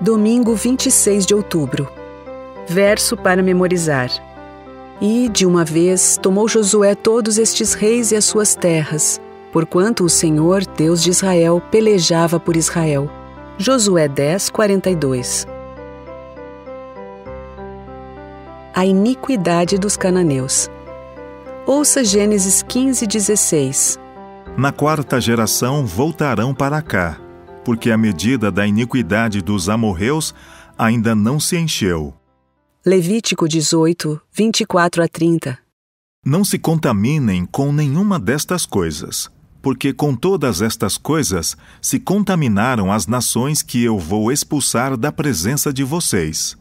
Domingo 26 de outubro. Verso para memorizar. E, de uma vez, tomou Josué todos estes reis e as suas terras, porquanto o Senhor, Deus de Israel, pelejava por Israel. Josué 10, 42. A iniquidade dos cananeus. Ouça Gênesis 15, 16. Na quarta geração voltarão para cá, porque a medida da iniquidade dos amorreus ainda não se encheu. Levítico 18, 24 a 30. Não se contaminem com nenhuma destas coisas, porque com todas estas coisas se contaminaram as nações que eu vou expulsar da presença de vocês.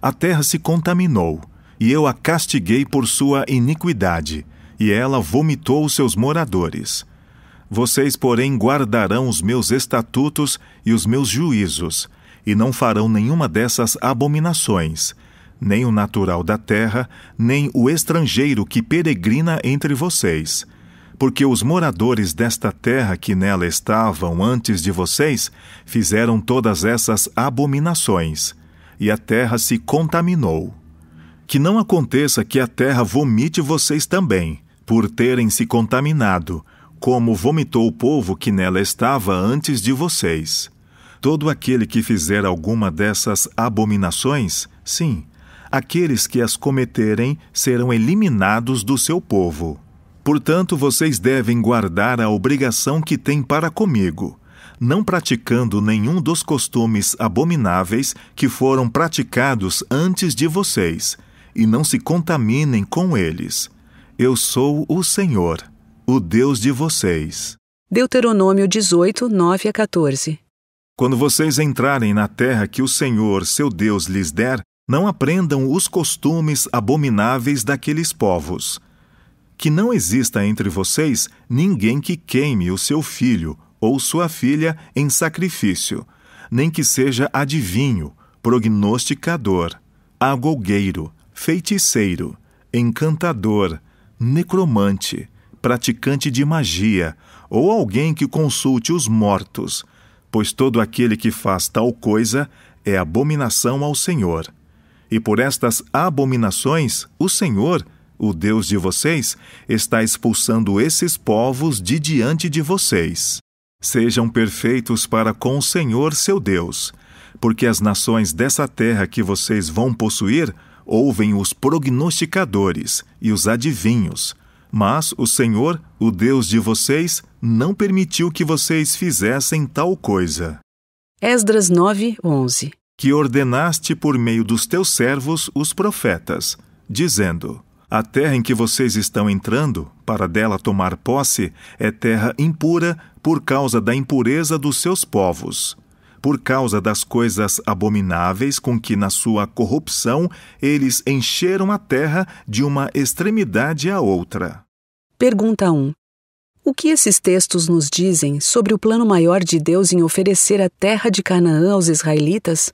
A terra se contaminou, e eu a castiguei por sua iniquidade, e ela vomitou os seus moradores. Vocês, porém, guardarão os meus estatutos e os meus juízos, e não farão nenhuma dessas abominações, nem o natural da terra, nem o estrangeiro que peregrina entre vocês. Porque os moradores desta terra que nela estavam antes de vocês fizeram todas essas abominações, e a terra se contaminou. Que não aconteça que a terra vomite vocês também, por terem se contaminado, como vomitou o povo que nela estava antes de vocês. Todo aquele que fizer alguma dessas abominações, sim, aqueles que as cometerem serão eliminados do seu povo. Portanto, vocês devem guardar a obrigação que têm para comigo, não praticando nenhum dos costumes abomináveis que foram praticados antes de vocês, e não se contaminem com eles. Eu sou o Senhor, o Deus de vocês. Deuteronômio 18, 9 a 14. Quando vocês entrarem na terra que o Senhor, seu Deus, lhes der, não aprendam os costumes abomináveis daqueles povos. Que não exista entre vocês ninguém que queime o seu filho ou sua filha em sacrifício, nem que seja adivinho, prognosticador, agougueiro, feiticeiro, encantador, necromante, praticante de magia, ou alguém que consulte os mortos, pois todo aquele que faz tal coisa é abominação ao Senhor. E por estas abominações, o Senhor, o Deus de vocês, está expulsando esses povos de diante de vocês. Sejam perfeitos para com o Senhor, seu Deus, porque as nações dessa terra que vocês vão possuir ouvem os prognosticadores e os adivinhos, mas o Senhor, o Deus de vocês, não permitiu que vocês fizessem tal coisa. Esdras 9, 11. Que ordenaste por meio dos teus servos, os profetas, dizendo: a terra em que vocês estão entrando, para dela tomar posse, é terra impura por causa da impureza dos seus povos, por causa das coisas abomináveis com que na sua corrupção eles encheram a terra de uma extremidade à outra. Pergunta 1. O que esses textos nos dizem sobre o plano maior de Deus em oferecer a terra de Canaã aos israelitas?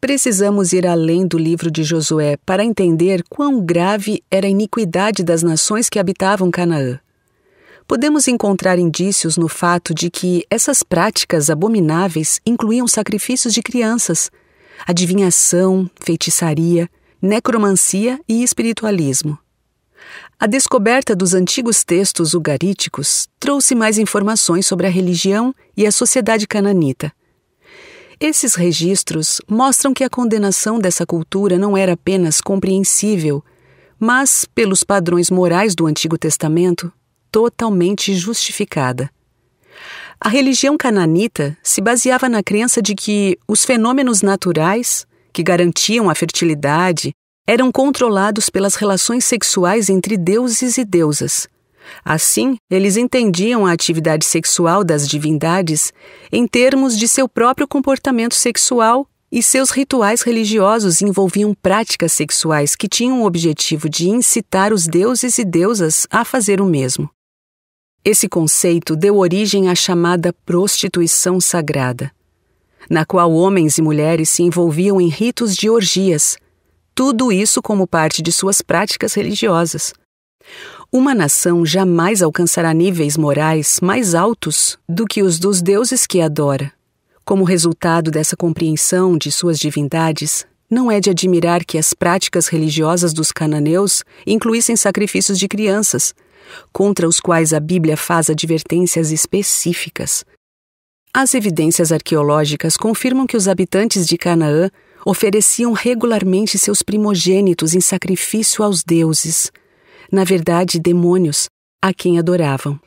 Precisamos ir além do livro de Josué para entender quão grave era a iniquidade das nações que habitavam Canaã. Podemos encontrar indícios no fato de que essas práticas abomináveis incluíam sacrifícios de crianças, adivinhação, feitiçaria, necromancia e espiritualismo. A descoberta dos antigos textos ugaríticos trouxe mais informações sobre a religião e a sociedade cananita. Esses registros mostram que a condenação dessa cultura não era apenas compreensível, mas, pelos padrões morais do Antigo Testamento, totalmente justificada. A religião cananita se baseava na crença de que os fenômenos naturais, que garantiam a fertilidade, eram controlados pelas relações sexuais entre deuses e deusas. Assim, eles entendiam a atividade sexual das divindades em termos de seu próprio comportamento sexual, e seus rituais religiosos envolviam práticas sexuais que tinham o objetivo de incitar os deuses e deusas a fazer o mesmo. Esse conceito deu origem à chamada prostituição sagrada, na qual homens e mulheres se envolviam em ritos de orgias, tudo isso como parte de suas práticas religiosas. Uma nação jamais alcançará níveis morais mais altos do que os dos deuses que adora, Como resultado dessa compreensão de suas divindades, não é de admirar que as práticas religiosas dos cananeus incluíssem sacrifícios de crianças, contra os quais a Bíblia faz advertências específicas. As evidências arqueológicas confirmam que os habitantes de Canaã ofereciam regularmente seus primogênitos em sacrifício aos deuses, na verdade, demônios, a quem adoravam.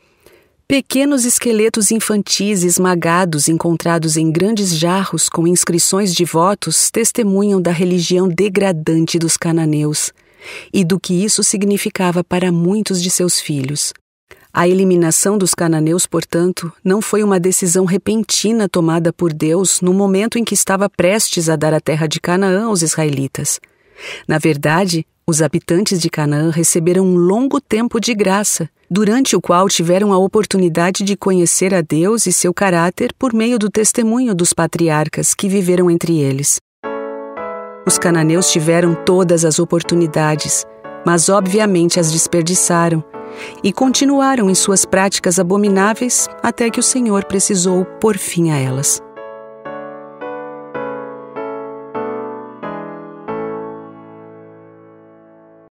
Pequenos esqueletos infantis esmagados encontrados em grandes jarros com inscrições de votos testemunham da religião degradante dos cananeus e do que isso significava para muitos de seus filhos. A eliminação dos cananeus, portanto, não foi uma decisão repentina tomada por Deus no momento em que estava prestes a dar a terra de Canaã aos israelitas. Na verdade, os habitantes de Canaã receberam um longo tempo de graça, durante o qual tiveram a oportunidade de conhecer a Deus e seu caráter por meio do testemunho dos patriarcas que viveram entre eles. Os cananeus tiveram todas as oportunidades, mas obviamente as desperdiçaram e continuaram em suas práticas abomináveis até que o Senhor precisou pôr fim a elas.